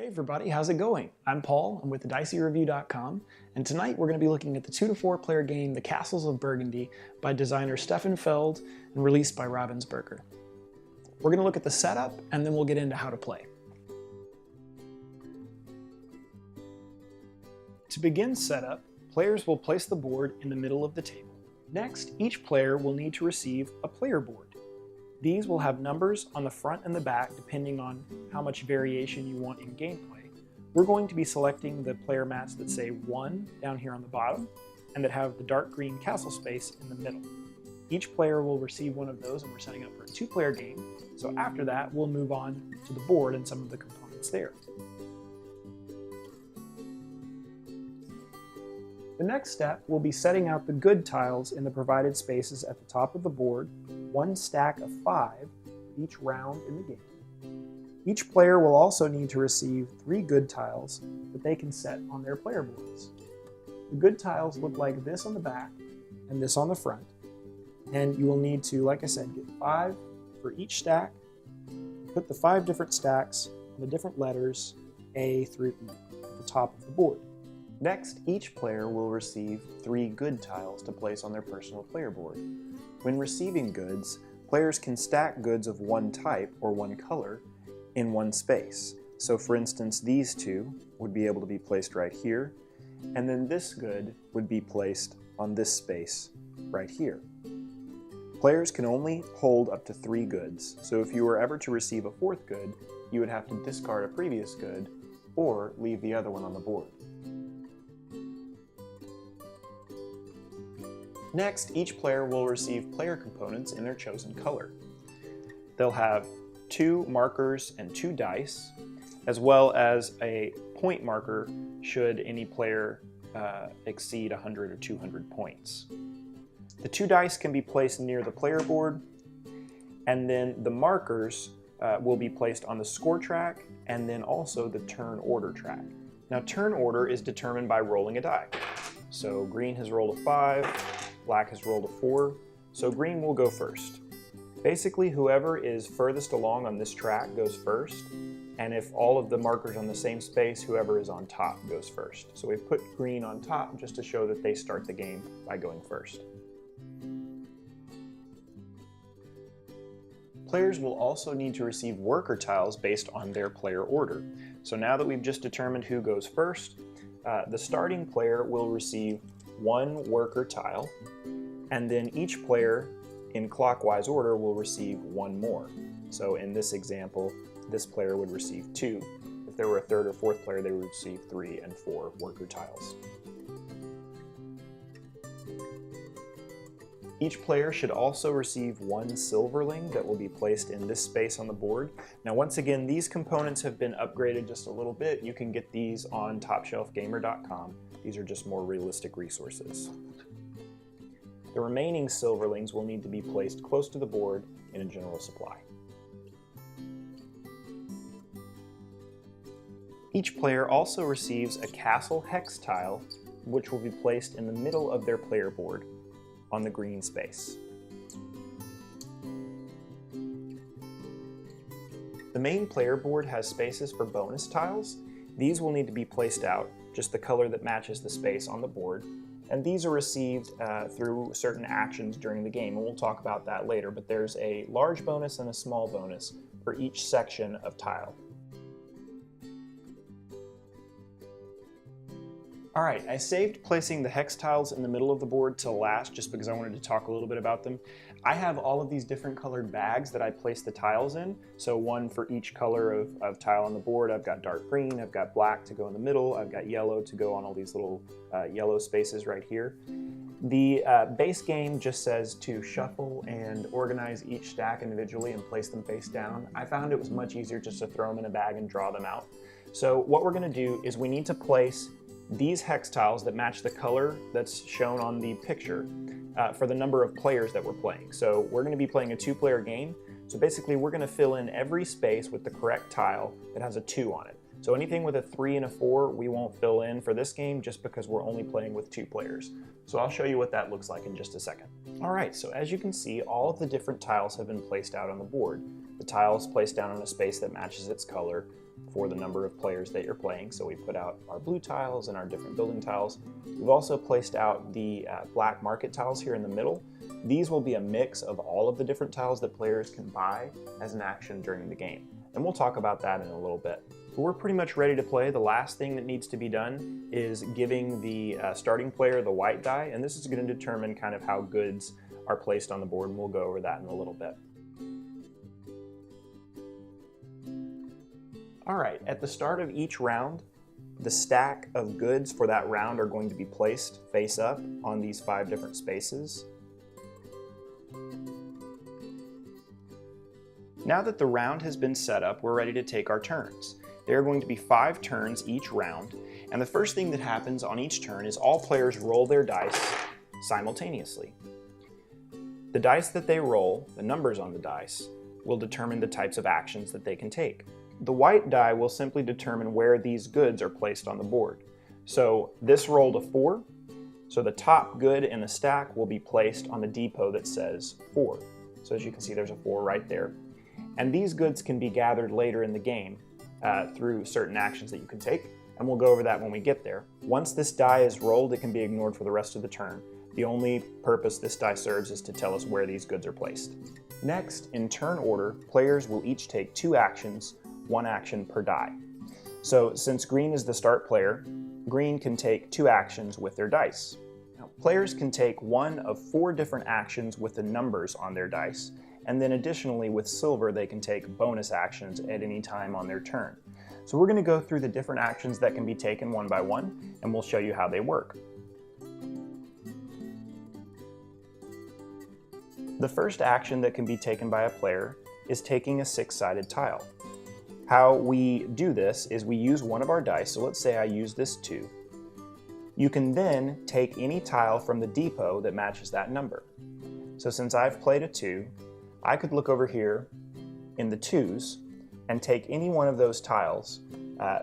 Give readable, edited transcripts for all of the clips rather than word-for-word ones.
Hey everybody, how's it going? I'm Paul, I'm with the DiceyReview.com, and tonight we're going to be looking at the 2 to 4 player game, The Castles of Burgundy, by designer Stefan Feld and released by Ravensburger. We're going to look at the setup, and then we'll get into how to play. To begin setup, players will place the board in the middle of the table. Next, each player will need to receive a player board. These will have numbers on the front and the back depending on how much variation you want in gameplay. We're going to be selecting the player mats that say 1 down here on the bottom and that have the dark green castle space in the middle. Each player will receive one of those, and we're setting up for a 2-player game. So after that, we'll move on to the board and some of the components there. The next step will be setting out the good tiles in the provided spaces at the top of the board, 1 stack of 5 each round in the game. Each player will also need to receive 3 good tiles that they can set on their player boards. The good tiles look like this on the back and this on the front, and you will need to, like I said, get 5 for each stack. Put the 5 different stacks on the different letters A through E at the top of the board. Next, each player will receive 3 good tiles to place on their personal player board. When receiving goods, players can stack goods of one type or one color in one space. So for instance, these 2 would be able to be placed right here, and then this good would be placed on this space right here. Players can only hold up to 3 goods, so if you were ever to receive a 4th good, you would have to discard a previous good or leave the other one on the board. Next, each player will receive player components in their chosen color. They'll have 2 markers and 2 dice, as well as a point marker should any player exceed 100 or 200 points. The 2 dice can be placed near the player board, and then the markers will be placed on the score track and then also the turn order track. Now, turn order is determined by rolling a die. So green has rolled a 5, black has rolled a 4, so green will go first. Basically, whoever is furthest along on this track goes first, and if all of the markers on the same space, whoever is on top goes first. So we've put green on top just to show that they start the game by going first. Players will also need to receive worker tiles based on their player order. So now that we've just determined who goes first, the starting player will receive 1 worker tile, and then each player in clockwise order will receive 1 more. So in this example, this player would receive 2. If there were a 3rd or 4th player, they would receive 3 and 4 worker tiles. Each player should also receive 1 silverling that will be placed in this space on the board. Now, once again, these components have been upgraded just a little bit. You can get these on TopShelfGamer.com. These are just more realistic resources. The remaining silverlings will need to be placed close to the board in a general supply. Each player also receives a castle hex tile, which will be placed in the middle of their player board on the green space. The main player board has spaces for bonus tiles. These will need to be placed out just the color that matches the space on the board, and these are received through certain actions during the game, and we'll talk about that later, but there's a large bonus and a small bonus for each section of tile. Alright, I saved placing the hex tiles in the middle of the board till last just because I wanted to talk a little bit about them. I have all of these different colored bags that I place the tiles in, so 1 for each color of tile on the board. I've got dark green, I've got black to go in the middle, I've got yellow to go on all these little yellow spaces right here. The base game just says to shuffle and organize each stack individually and place them face down. I found it was much easier just to throw them in a bag and draw them out. So what we're going to do is we need to place these hex tiles that match the color that's shown on the picture for the number of players that we're playing. So we're going to be playing a 2-player game, so basically we're going to fill in every space with the correct tile that has a 2 on it. So anything with a 3 and a 4 we won't fill in for this game just because we're only playing with 2 players. So I'll show you what that looks like in just a second. Alright, so as you can see, all of the different tiles have been placed out on the board. The tile is placed down in a space that matches its color. for the number of players that you're playing. So we put out our blue tiles and our different building tiles. We've also placed out the black market tiles here in the middle. These will be a mix of all of the different tiles that players can buy as an action during the game. And we'll talk about that in a little bit. But we're pretty much ready to play. The last thing that needs to be done is giving the starting player the white die, and this is going to determine kind of how goods are placed on the board, and we'll go over that in a little bit. All right, at the start of each round, the stack of goods for that round are going to be placed face up on these 5 different spaces. Now that the round has been set up, we're ready to take our turns. There are going to be 5 turns each round, and the first thing that happens on each turn is all players roll their dice simultaneously. The dice that they roll, the numbers on the dice, will determine the types of actions that they can take. The white die will simply determine where these goods are placed on the board. So this rolled a 4, so the top good in the stack will be placed on the depot that says 4. So as you can see, there's a 4 right there. And these goods can be gathered later in the game through certain actions that you can take, and we'll go over that when we get there. Once this die is rolled, it can be ignored for the rest of the turn. The only purpose this die serves is to tell us where these goods are placed. Next, in turn order, players will each take 2 actions, 1 action per die. So since green is the start player, green can take 2 actions with their dice. Now, players can take one of 4 different actions with the numbers on their dice, and then additionally with silver they can take bonus actions at any time on their turn. So we're going to go through the different actions that can be taken one by one, and we'll show you how they work. The first action that can be taken by a player is taking a 6-sided tile. How we do this is we use one of our dice, so let's say I use this 2. You can then take any tile from the depot that matches that number. So since I've played a 2, I could look over here in the 2s and take any one of those tiles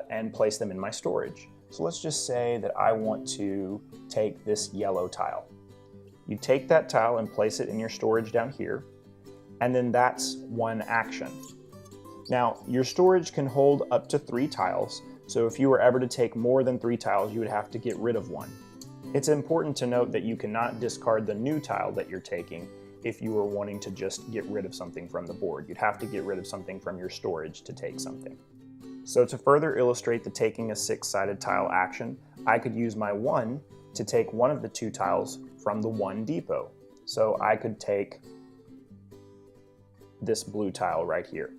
and place them in my storage. So let's just say that I want to take this yellow tile. You take that tile and place it in your storage down here, and then that's one action. Now, your storage can hold up to 3 tiles, so if you were ever to take more than 3 tiles, you would have to get rid of one. It's important to note that you cannot discard the new tile that you're taking if you were wanting to just get rid of something from the board. You'd have to get rid of something from your storage to take something. So to further illustrate the taking a 6-sided tile action, I could use my 1 to take one of the 2 tiles from the 1 depot. So I could take this blue tile right here.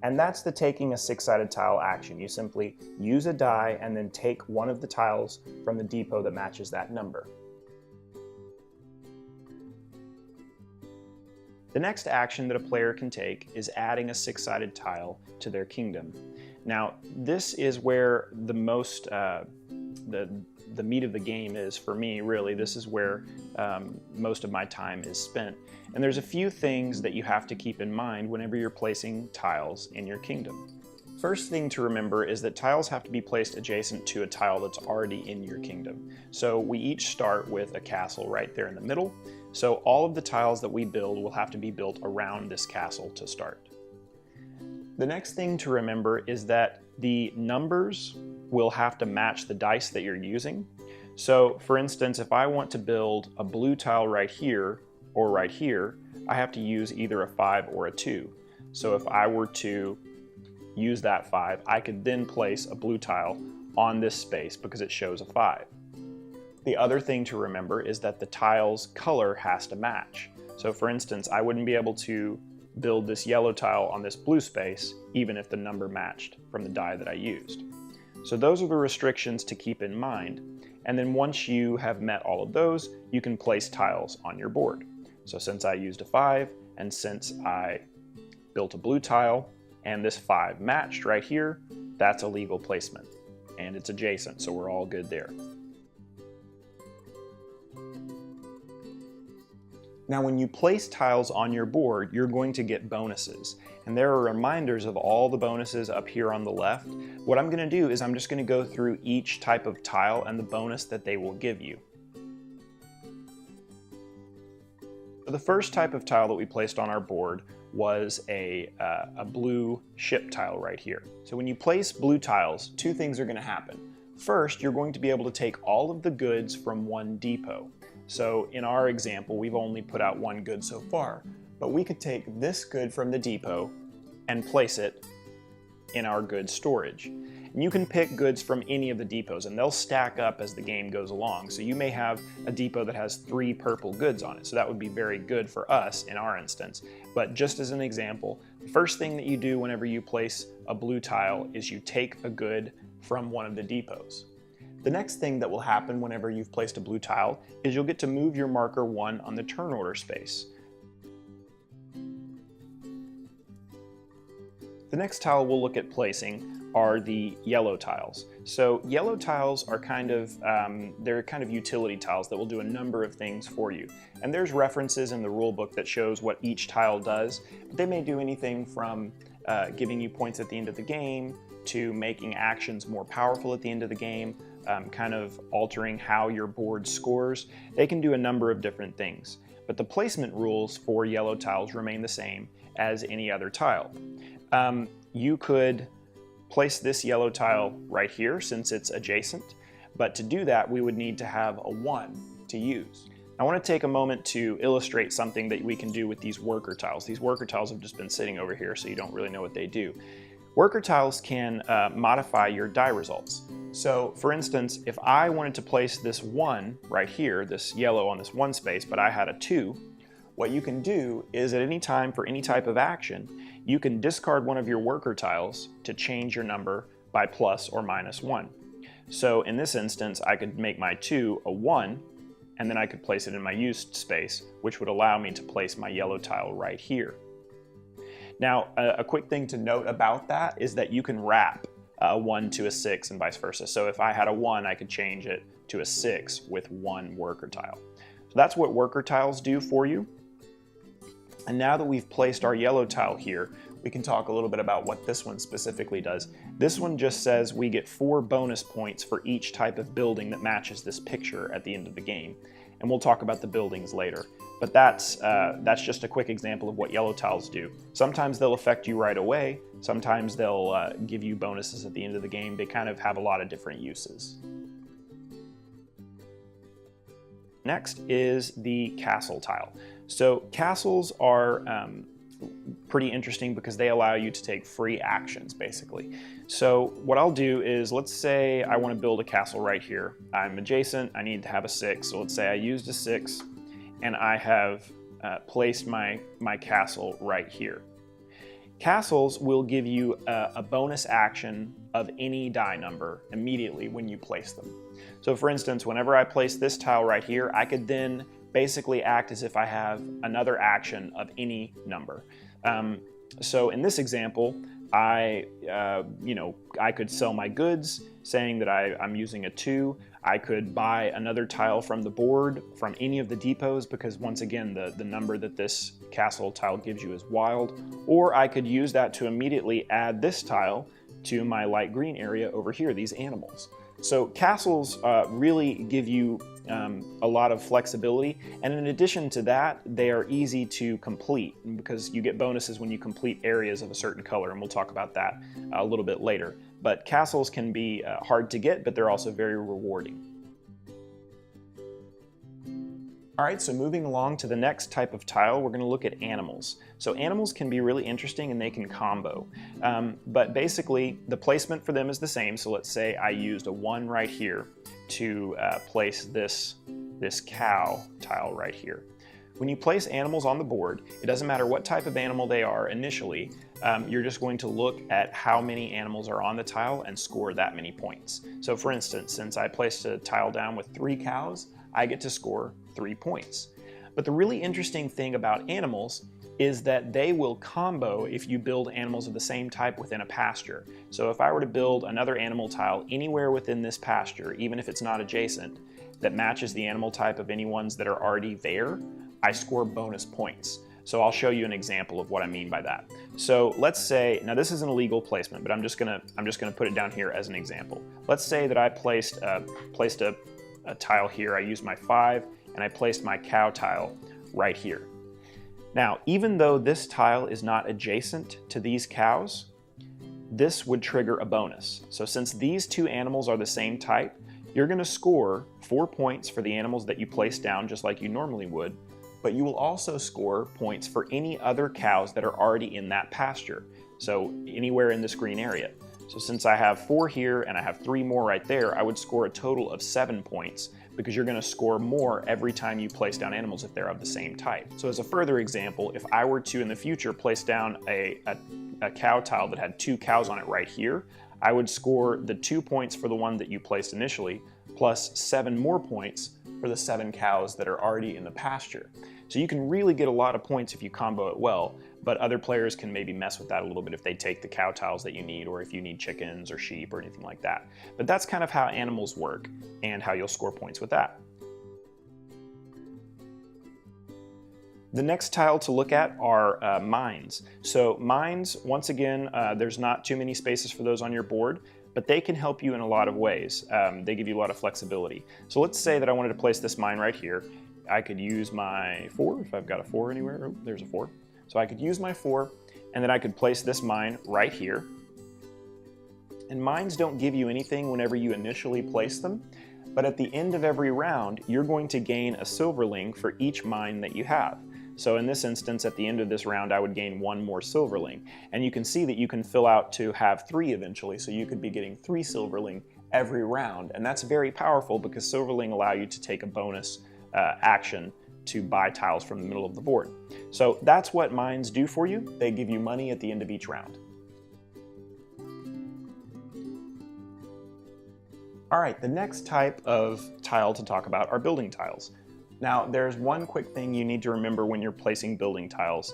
And that's the taking a 6-sided tile action. You simply use a die and then take one of the tiles from the depot that matches that number. The next action that a player can take is adding a 6-sided tile to their kingdom. Now, this is where the most, the meat of the game is for me, really. This is where most of my time is spent. And there's a few things that you have to keep in mind whenever you're placing tiles in your kingdom. First thing to remember is that tiles have to be placed adjacent to a tile that's already in your kingdom. So we each start with a castle right there in the middle. So all of the tiles that we build will have to be built around this castle to start. The next thing to remember is that the numbers will have to match the dice that you're using. So for instance, if I want to build a blue tile right here or right here, I have to use either a 5 or a 2. So if I were to use that 5, I could then place a blue tile on this space because it shows a 5. The other thing to remember is that the tile's color has to match. So for instance, I wouldn't be able to build this yellow tile on this blue space even if the number matched from the die that I used. So those are the restrictions to keep in mind. And then once you have met all of those, you can place tiles on your board. So since I used a 5, and since I built a blue tile, and this 5 matched right here, that's a legal placement. And it's adjacent, so we're all good there. Now when you place tiles on your board, you're going to get bonuses. And there are reminders of all the bonuses up here on the left. What I'm going to do is I'm just going to go through each type of tile and the bonus that they will give you. the first type of tile that we placed on our board was a blue ship tile right here. So when you place blue tiles, two things are going to happen. First, you're going to be able to take all of the goods from one depot. So in our example, we've only put out one good so far, but we could take this good from the depot and place it in our goods storage. And you can pick goods from any of the depots, and they'll stack up as the game goes along. So you may have a depot that has 3 purple goods on it, so that would be very good for us in our instance. But just as an example, the first thing that you do whenever you place a blue tile is you take a good from one of the depots. The next thing that will happen whenever you've placed a blue tile is you'll get to move your marker 1 on the turn order space. The next tile we'll look at placing are the yellow tiles. So yellow tiles are they're kind of utility tiles that will do a number of things for you. And there's references in the rule book that shows what each tile does. But they may do anything from giving you points at the end of the game to making actions more powerful at the end of the game, kind of altering how your board scores. They can do a number of different things. But the placement rules for yellow tiles remain the same as any other tile. You could place this yellow tile right here since it's adjacent, but to do that we would need to have a 1 to use. I want to take a moment to illustrate something that we can do with these worker tiles. These worker tiles have just been sitting over here, so you don't really know what they do. Worker tiles can modify your die results. So for instance, if I wanted to place this 1 right here, this yellow on this 1 space, but I had a 2, what you can do is at any time for any type of action, you can discard one of your worker tiles to change your number by plus or minus 1. So in this instance, I could make my 2 a 1, and then I could place it in my used space, which would allow me to place my yellow tile right here. Now, a quick thing to note about that is that you can wrap a 1 to a 6 and vice versa. So if I had a 1, I could change it to a 6 with 1 worker tile. So that's what worker tiles do for you. And now that we've placed our yellow tile here, we can talk a little bit about what this one specifically does. This one just says we get 4 bonus points for each type of building that matches this picture at the end of the game. And we'll talk about the buildings later. But that's just a quick example of what yellow tiles do. Sometimes they'll affect you right away. Sometimes they'll give you bonuses at the end of the game. They kind of have a lot of different uses. Next is the castle tile. So castles are pretty interesting because they allow you to take free actions, basically. So what I'll do is, let's say I want to build a castle right here. I'm adjacent, I need to have a 6. So let's say I used a 6 and I have placed my castle right here. Castles will give you a bonus action of any die number immediately when you place them. So for instance, whenever I place this tile right here, I could then basically act as if I have another action of any number. So in this example, I could sell my goods, saying that I'm using a 2. I could buy another tile from the board from any of the depots because once again, the number that this castle tile gives you is wild. Or I could use that to immediately add this tile to my light green area over here, these animals. So castles really give you a lot of flexibility, and in addition to that, they are easy to complete because you get bonuses when you complete areas of a certain color, and we'll talk about that a little bit later. But castles can be hard to get, but they're also very rewarding. All right, so moving along to the next type of tile, we're going to look at animals. So animals can be really interesting and they can combo. But basically, the placement for them is the same. So let's say I used a 1 right here to place this cow tile right here. When you place animals on the board, it doesn't matter what type of animal they are initially, you're just going to look at how many animals are on the tile and score that many points. So for instance, since I placed a tile down with 3 cows, I get to score 3 points. But the really interesting thing about animals is that they will combo if you build animals of the same type within a pasture. So if I were to build another animal tile anywhere within this pasture, even if it's not adjacent, that matches the animal type of any ones that are already there, I score bonus points. So I'll show you an example of what I mean by that. So let's say, now this is an illegal placement, but I'm just gonna put it down here as an example. Let's say that I placed a tile here. I used my 5 and I placed my cow tile right here. Now, even though this tile is not adjacent to these cows, this would trigger a bonus. So since these two animals are the same type, you're going to score 4 points for the animals that you place down just like you normally would, but you will also score points for any other cows that are already in that pasture, so anywhere in this green area. So since I have 4 here and I have 3 more right there, I would score a total of 7 points, because you're going to score more every time you place down animals if they're of the same type. So as a further example, if I were to in the future place down a cow tile that had 2 cows on it right here, I would score the 2 points for the one that you placed initially, plus 7 more points for the 7 cows that are already in the pasture. So you can really get a lot of points if you combo it well, but other players can maybe mess with that a little bit if they take the cow tiles that you need, or if you need chickens or sheep or anything like that. But that's kind of how animals work and how you'll score points with that. The next tile to look at are mines. So mines, once again, there's not too many spaces for those on your board, but they can help you in a lot of ways. They give you a lot of flexibility. So let's say that I wanted to place this mine right here. I could use my 4, if I've got a 4 anywhere. Oh, there's a 4. So I could use my 4, and then I could place this mine right here. And mines don't give you anything whenever you initially place them, but at the end of every round, you're going to gain a silverling for each mine that you have. So in this instance, at the end of this round, I would gain 1 more silverling. And you can see that you can fill out to have 3 eventually, so you could be getting 3 silverling every round. And that's very powerful because silverling allow you to take a bonus action to buy tiles from the middle of the board. So that's what mines do for you. They give you money at the end of each round. All right, the next type of tile to talk about are building tiles. Now, there's one quick thing you need to remember when you're placing building tiles.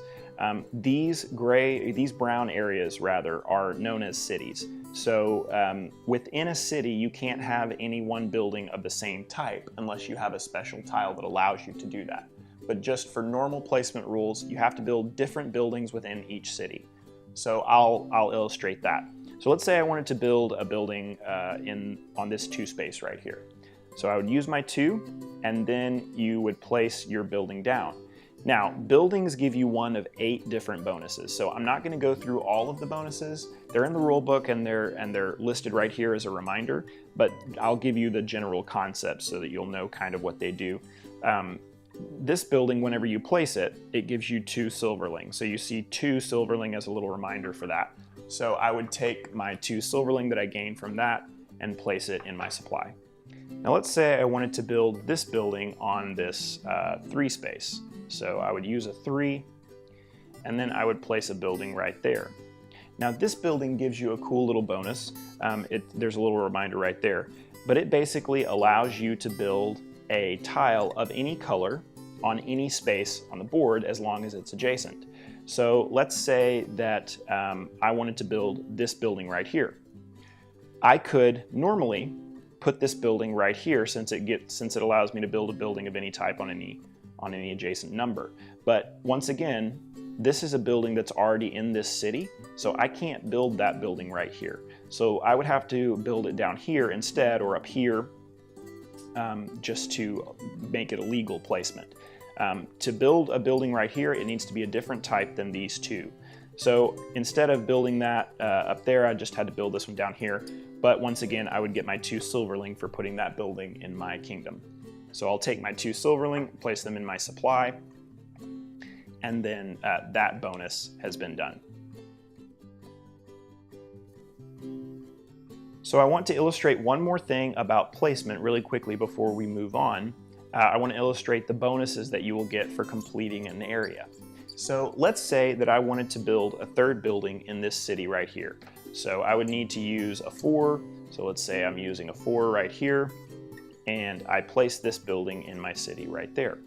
These brown areas rather, are known as cities. So within a city, you can't have any one building of the same type unless you have a special tile that allows you to do that. But just for normal placement rules, you have to build different buildings within each city. So I'll illustrate that. So let's say I wanted to build a building on this 2 space right here. So I would use my 2, and then you would place your building down. Now, buildings give you one of 8 different bonuses. So I'm not going to go through all of the bonuses. They're in the rule book and they're listed right here as a reminder, but I'll give you the general concept so that you'll know kind of what they do. This building, whenever you place it, it gives you 2 silverling. So you see 2 silverling as a little reminder for that. So I would take my 2 silverling that I gained from that and place it in my supply. Now let's say I wanted to build this building on this 3 space. So I would use a 3, and then I would place a building right there. Now this building gives you a cool little bonus. There's a little reminder right there, but it basically allows you to build a tile of any color on any space on the board as long as it's adjacent. So let's say that I wanted to build this building right here. I could normally put this building right here since it allows me to build a building of any type on any adjacent number. But once again, this is a building that's already in this city, so I can't build that building right here. So I would have to build it down here instead, or up here, just to make it a legal placement. To build a building right here, it needs to be a different type than these 2. So instead of building that up there, I just had to build this one down here. But once again, I would get my 2 silverling for putting that building in my kingdom. So I'll take my 2 silverling, place them in my supply, and then that bonus has been done. So I want to illustrate one more thing about placement really quickly before we move on. I want to illustrate the bonuses that you will get for completing an area. So let's say that I wanted to build a 3rd building in this city right here. So I would need to use a 4. So let's say I'm using a 4 right here, and I place this building in my city right there.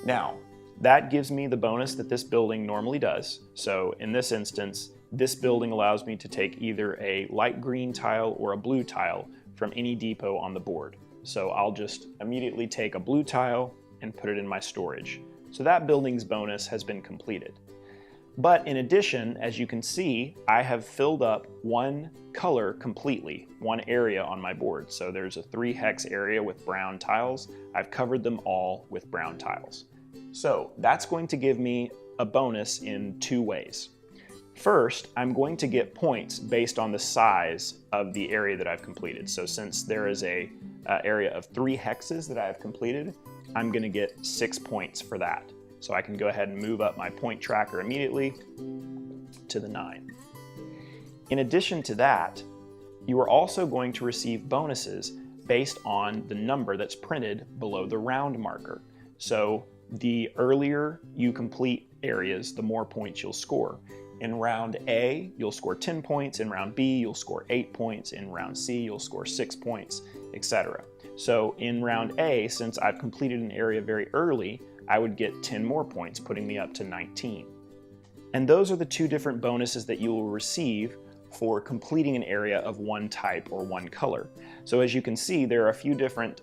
Now, that gives me the bonus that this building normally does. So in this instance, this building allows me to take either a light green tile or a blue tile from any depot on the board. So I'll just immediately take a blue tile and put it in my storage. So that building's bonus has been completed. But in addition, as you can see, I have filled up one color completely, one area on my board. So there's a 3 hex area with brown tiles. I've covered them all with brown tiles. So that's going to give me a bonus in two ways. First, I'm going to get points based on the size of the area that I've completed. So since there is a area of 3 hexes that I have completed, I'm going to get 6 points for that. So I can go ahead and move up my point tracker immediately to the 9. In addition to that, you are also going to receive bonuses based on the number that's printed below the round marker. So the earlier you complete areas, the more points you'll score. In round A, you'll score 10 points. In round B, you'll score 8 points. In round C, you'll score 6 points, etc. So in round A, since I've completed an area very early, I would get 10 more points, putting me up to 19. And those are the two different bonuses that you will receive for completing an area of one type or one color. So as you can see, there are a few different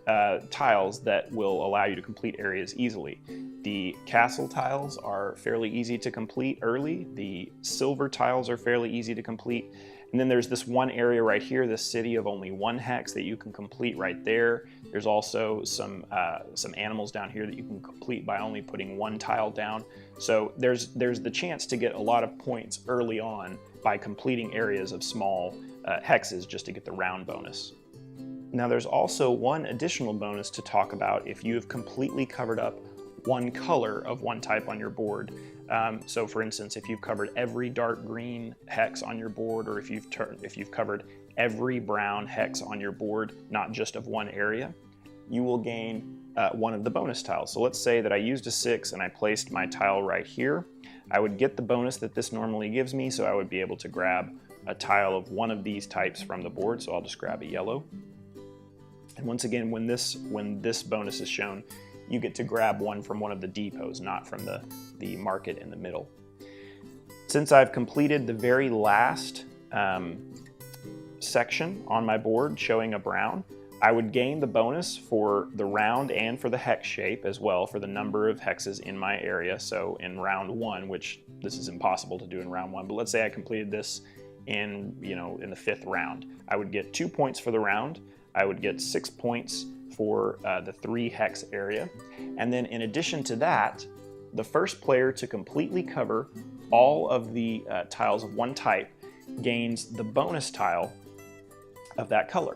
tiles that will allow you to complete areas easily. The castle tiles are fairly easy to complete early. The silver tiles are fairly easy to complete. And then there's this one area right here, this city of only 1 hex that you can complete right there. There's also some animals down here that you can complete by only putting 1 tile down. So there's the chance to get a lot of points early on by completing areas of small hexes just to get the round bonus. Now there's also one additional bonus to talk about if you have completely covered up one color of one type on your board. So for instance, if you've covered every dark green hex on your board, or if you've covered every brown hex on your board, not just of one area, you will gain one of the bonus tiles. So let's say that I used a 6 and I placed my tile right here. I would get the bonus that this normally gives me, so I would be able to grab a tile of one of these types from the board. So I'll just grab a yellow. And once again, when this bonus is shown, you get to grab one from one of the depots, not from the market in the middle. Since I've completed the very last section on my board showing a brown, I would gain the bonus for the round and for the hex shape as well, for the number of hexes in my area. So in round 1, which this is impossible to do in round 1, but let's say I completed this in the 5th round, I would get 2 points for the round. I would get 6 points for the 3 hex area. And then in addition to that, the first player to completely cover all of the tiles of one type gains the bonus tile of that color.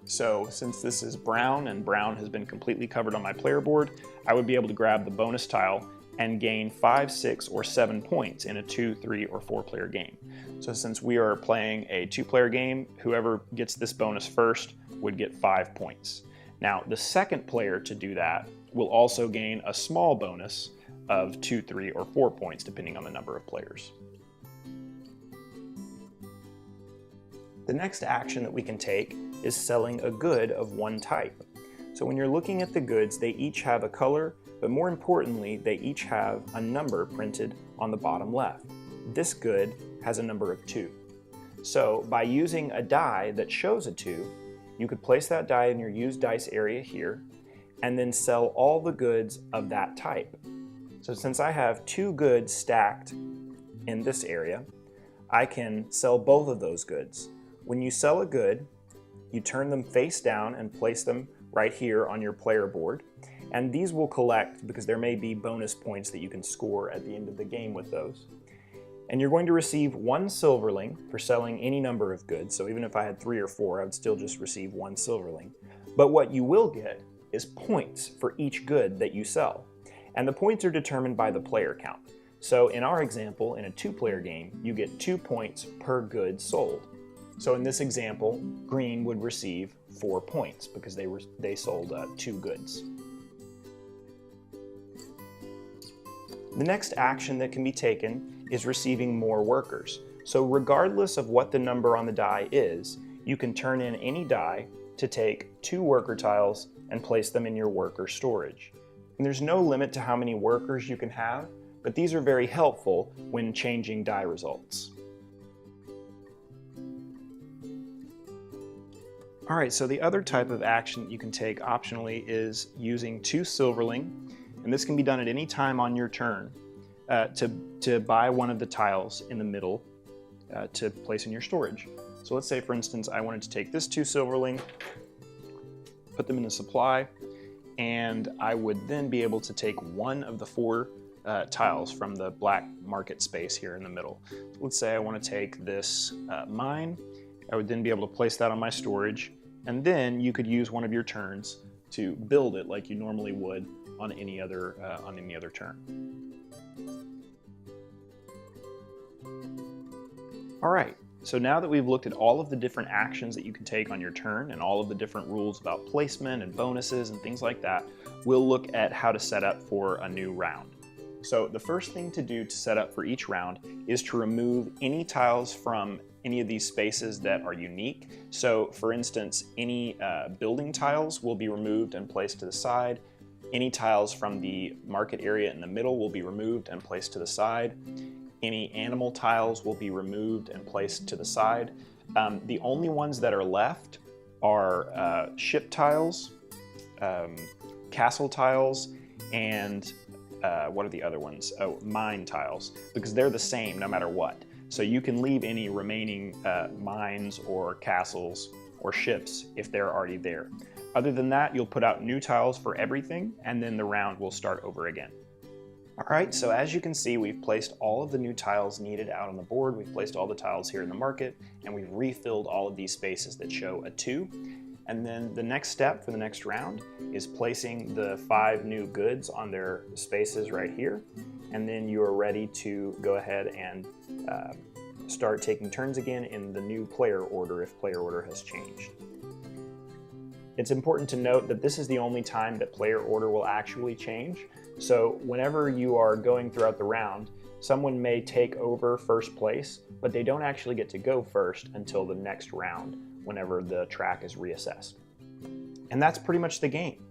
So since this is brown and brown has been completely covered on my player board, I would be able to grab the bonus tile and gain 5, 6, or 7 points in a 2, 3, or 4-player game. So since we are playing a 2-player game, whoever gets this bonus first would get 5 points. Now, the second player to do that will also gain a small bonus of 2, 3, or 4 points, depending on the number of players. The next action that we can take is selling a good of one type. So when you're looking at the goods, they each have a color, but more importantly, they each have a number printed on the bottom left. This good has a number of 2. So by using a die that shows a 2, you could place that die in your used dice area here, and then sell all the goods of that type. So since I have 2 goods stacked in this area, I can sell both of those goods. When you sell a good, you turn them face down and place them right here on your player board. And these will collect because there may be bonus points that you can score at the end of the game with those. And you're going to receive 1 silverling for selling any number of goods. So even if I had 3 or 4, I would still just receive 1 silverling. But what you will get is points for each good that you sell. And the points are determined by the player count. So in our example, in a 2-player game, you get 2 points per good sold. So in this example, green would receive 4 points because they sold 2 goods. The next action that can be taken is receiving more workers. So regardless of what the number on the die is, you can turn in any die to take 2 worker tiles and place them in your worker storage. And there's no limit to how many workers you can have, but these are very helpful when changing die results. All right, so the other type of action that you can take optionally is using 2 silverling, and this can be done at any time on your turn to buy one of the tiles in the middle to place in your storage. So let's say, for instance, I wanted to take this 2 silverling, put them in the supply, and I would then be able to take one of the 4 tiles from the black market space here in the middle. So let's say I want to take this mine. I would then be able to place that on my storage, and then you could use one of your turns to build it like you normally would on any other turn. All right, so now that we've looked at all of the different actions that you can take on your turn and all of the different rules about placement and bonuses and things like that, we'll look at how to set up for a new round. So the first thing to do to set up for each round is to remove any tiles from any of these spaces that are unique. So for instance, any building tiles will be removed and placed to the side. Any tiles from the market area in the middle will be removed and placed to the side. Any animal tiles will be removed and placed to the side. The only ones that are left are ship tiles, castle tiles, and what are the other ones? Oh, mine tiles, because they're the same no matter what. So you can leave any remaining mines or castles or ships if they're already there. Other than that, you'll put out new tiles for everything, and then the round will start over again. All right, so as you can see, we've placed all of the new tiles needed out on the board. We've placed all the tiles here in the market, and we've refilled all of these spaces that show a 2. And then the next step for the next round is placing the 5 new goods on their spaces right here. And then you are ready to go ahead and start taking turns again in the new player order if player order has changed. It's important to note that this is the only time that player order will actually change. So whenever you are going throughout the round, someone may take over first place, but they don't actually get to go first until the next round, whenever the track is reassessed. And that's pretty much the game.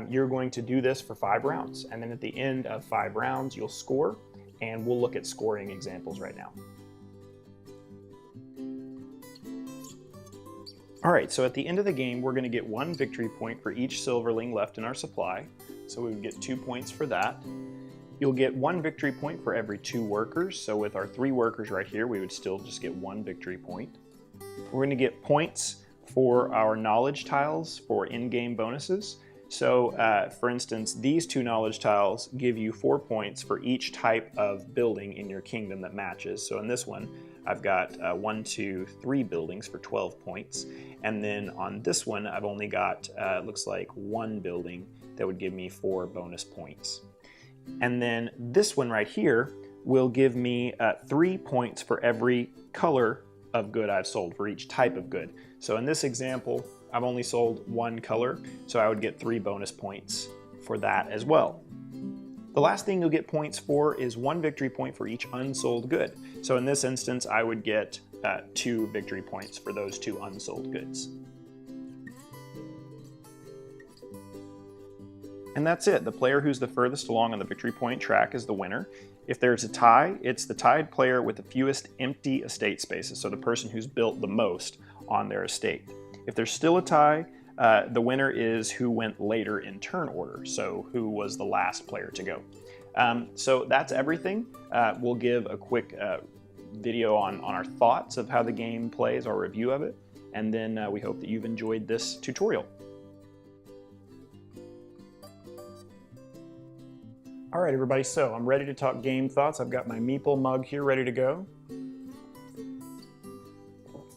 You're going to do this for 5 rounds, and then at the end of 5 rounds, you'll score, and we'll look at scoring examples right now. All right, so at the end of the game, we're going to get 1 victory point for each silverling left in our supply. So we would get 2 points for that. You'll get 1 victory point for every 2 workers. So with our 3 workers right here, we would still just get 1 victory point. We're going to get points for our knowledge tiles for in-game bonuses. So for instance, these 2 knowledge tiles give you 4 points for each type of building in your kingdom that matches. So in this one, I've got 1, 2, 3 buildings for 12 points. And then on this one, I've only got, looks like 1 building that would give me 4 bonus points. And then this one right here will give me 3 points for every color of good I've sold, for each type of good. So in this example, I've only sold 1 color, so I would get 3 bonus points for that as well. The last thing you'll get points for is 1 victory point for each unsold good. So in this instance, I would get 2 victory points for those 2 unsold goods. And that's it. The player who's the furthest along on the victory point track is the winner. If there's a tie, it's the tied player with the fewest empty estate spaces, so the person who's built the most on their estate. If there's still a tie, the winner is who went later in turn order, so who was the last player to go. So that's everything. We'll give a quick video on our thoughts of how the game plays, our review of it, and then we hope that you've enjoyed this tutorial. All right, everybody, so I'm ready to talk game thoughts. I've got my Meeple mug here ready to go.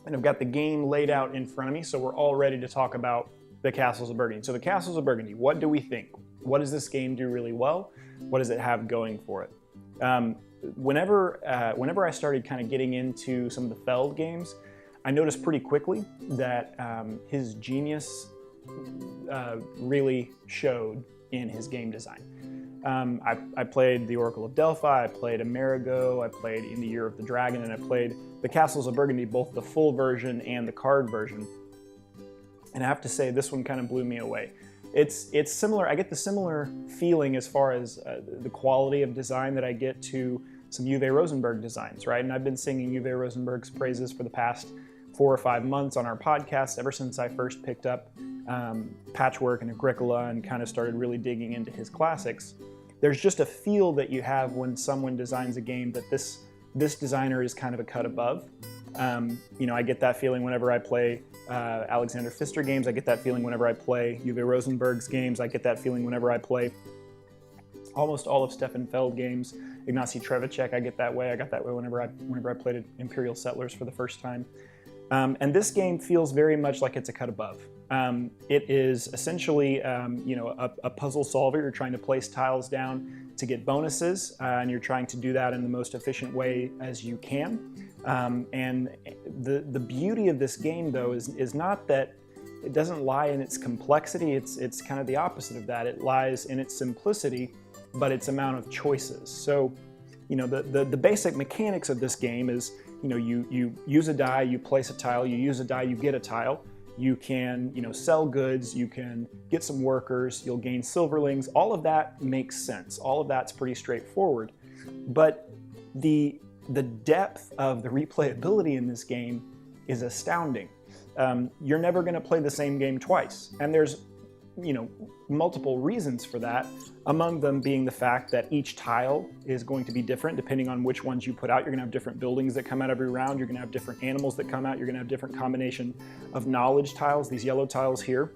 And I've got the game laid out in front of me, so we're all ready to talk about the Castles of Burgundy. So the Castles of Burgundy, what do we think? What does this game do really well? What does it have going for it? Whenever I started kind of getting into some of the Feld games, I noticed pretty quickly that his genius really showed in his game design. I played the Oracle of Delphi, I played Amerigo, I played In the Year of the Dragon, and I played the Castles of Burgundy, both the full version and the card version. And I have to say, this one kind of blew me away. It's similar, I get the similar feeling as far as the quality of design that I get to some Uwe Rosenberg designs, right? And I've been singing Uwe Rosenberg's praises for the past 4 or 5 months on our podcast, ever since I first picked up Patchwork and Agricola and kind of started really digging into his classics. There's just a feel that you have when someone designs a game that this designer is kind of a cut above. I get that feeling whenever I play Alexander Pfister games. I get that feeling whenever I play Uwe Rosenberg's games. I get that feeling whenever I play almost all of Stefan Feld games. Ignacy Trzewiczek, I get that way. I got that way whenever I played Imperial Settlers for the first time. And this game feels very much like it's a cut above. It is essentially, a puzzle solver. You're trying to place tiles down to get bonuses, and you're trying to do that in the most efficient way as you can. And the beauty of this game, though, is not that it doesn't lie in its complexity. It's kind of the opposite of that. It lies in its simplicity, but its amount of choices. So, the basic mechanics of this game is, you use a die, you place a tile, you use a die, you get a tile. You can, sell goods, you can get some workers, you'll gain silverlings. All of that makes sense. All of that's pretty straightforward. But the depth of the replayability in this game is astounding. You're never going to play the same game twice. And there's, multiple reasons for that, among them being the fact that each tile is going to be different depending on which ones you put out. You're going to have different buildings that come out every round. You're going to have different animals that come out. You're going to have different combination of knowledge tiles, these yellow tiles here.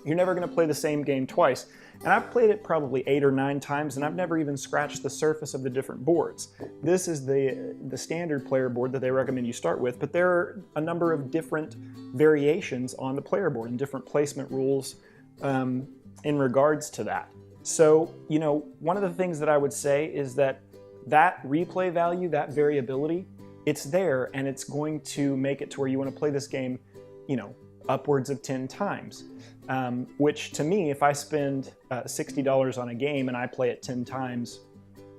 You're never going to play the same game twice. And I've played it probably 8 or 9 times, and I've never even scratched the surface of the different boards. This is the standard player board that they recommend you start with, but there are a number of different variations on the player board and different placement rules in regards to that. So, one of the things that I would say is that replay value, that variability, it's there, and it's going to make it to where you want to play this game, upwards of 10 times. Which to me, if I spend $60 on a game and I play it 10 times,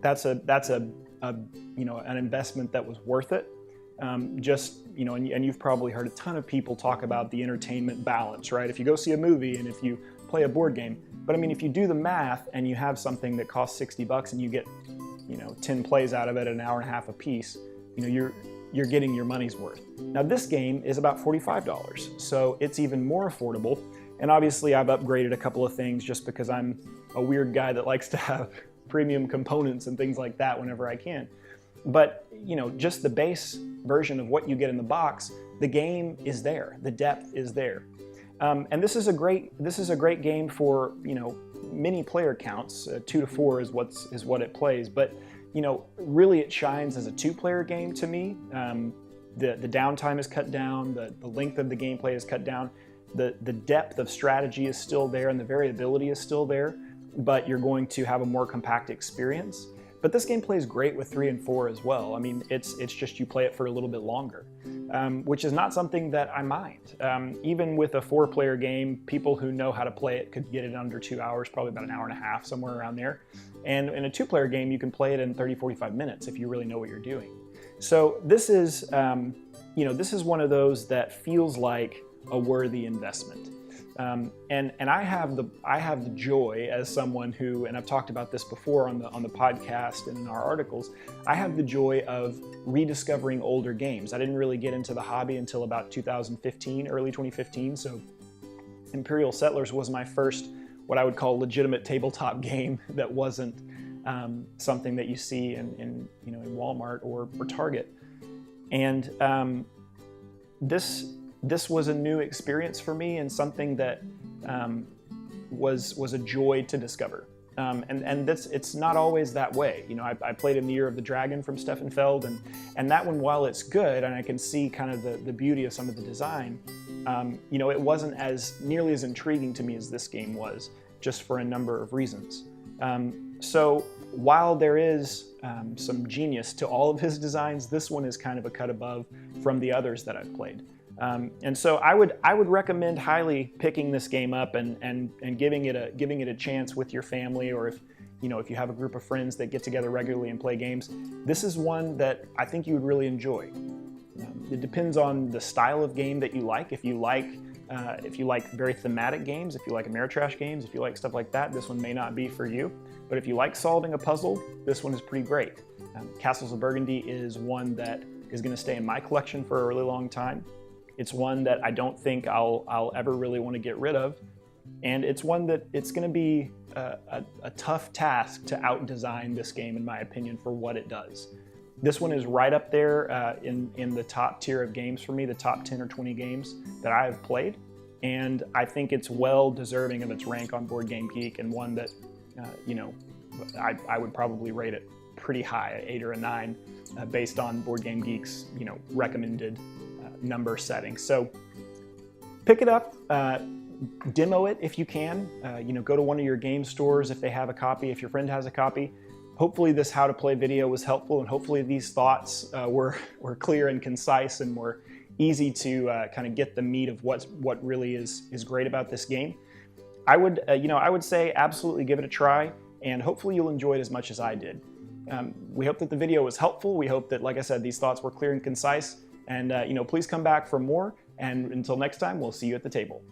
that's an investment that was worth it. And you've probably heard a ton of people talk about the entertainment balance, right? If you go see a movie and if you play a board game, but if you do the math and you have something that costs $60 and you get, 10 plays out of it, an hour and a half a piece, you're getting your money's worth. Now this game is about $45, so it's even more affordable. And obviously I've upgraded a couple of things just because I'm a weird guy that likes to have premium components and things like that whenever I can. But, just the base version of what you get in the box, the game is there, the depth is there. And this is a great game for, many player counts. 2 to 4 is what it plays. But, really it shines as a 2-player game to me. The downtime is cut down, the length of the gameplay is cut down. The depth of strategy is still there and the variability is still there, but you're going to have a more compact experience. But this game plays great with 3 and 4 as well. It's just you play it for a little bit longer, which is not something that I mind. Even with a 4-player game, people who know how to play it could get it under 2 hours, probably about an hour and a half, somewhere around there. And in a 2-player game, you can play it in 30, 45 minutes if you really know what you're doing. So this is, this is one of those that feels like a worthy investment. And I have the joy as someone who, and I've talked about this before on the podcast and in our articles, I have the joy of rediscovering older games. I didn't really get into the hobby until about 2015, early 2015. So Imperial Settlers was my first, what I would call legitimate tabletop game that wasn't something that you see in Walmart or Target. And this was a new experience for me and something that was a joy to discover. And it's not always that way. I played in the Year of the Dragon from Stefan Feld, and that one, while it's good, and I can see kind of the beauty of some of the design, it wasn't as nearly as intriguing to me as this game was, just for a number of reasons. So while there is some genius to all of his designs, this one is kind of a cut above from the others that I've played. And so I would recommend highly picking this game up and giving it a chance with your family, or if you have a group of friends that get together regularly and play games. This is one that I think you would really enjoy. It depends on the style of game that you like. If you like very thematic games, if you like Ameritrash games, if you like stuff like that, this one may not be for you. But if you like solving a puzzle, this one is pretty great. Castles of Burgundy is one that is going to stay in my collection for a really long time. It's one that I don't think I'll ever really want to get rid of. And it's one that it's going to be a tough task to out-design this game, in my opinion, for what it does. This one is right up there in the top tier of games for me, the top 10 or 20 games that I have played. And I think it's well deserving of its rank on Board Game Geek, and one that, you know, I would probably rate it pretty high, an 8 or a 9, based on Board Game Geek's, you know, recommended number setting. So pick it up, demo it if you can. You know, go to one of your game stores if they have a copy, if your friend has a copy. Hopefully this how to play video was helpful, and hopefully these thoughts were clear and concise and were easy to kind of get the meat of what really is great about this game. I would you know, I would say absolutely give it a try, and hopefully you'll enjoy it as much as I did. We hope that the video was helpful. We hope that, like I said, these thoughts were clear and concise. And you know, please come back for more. And until next time, we'll see you at the table.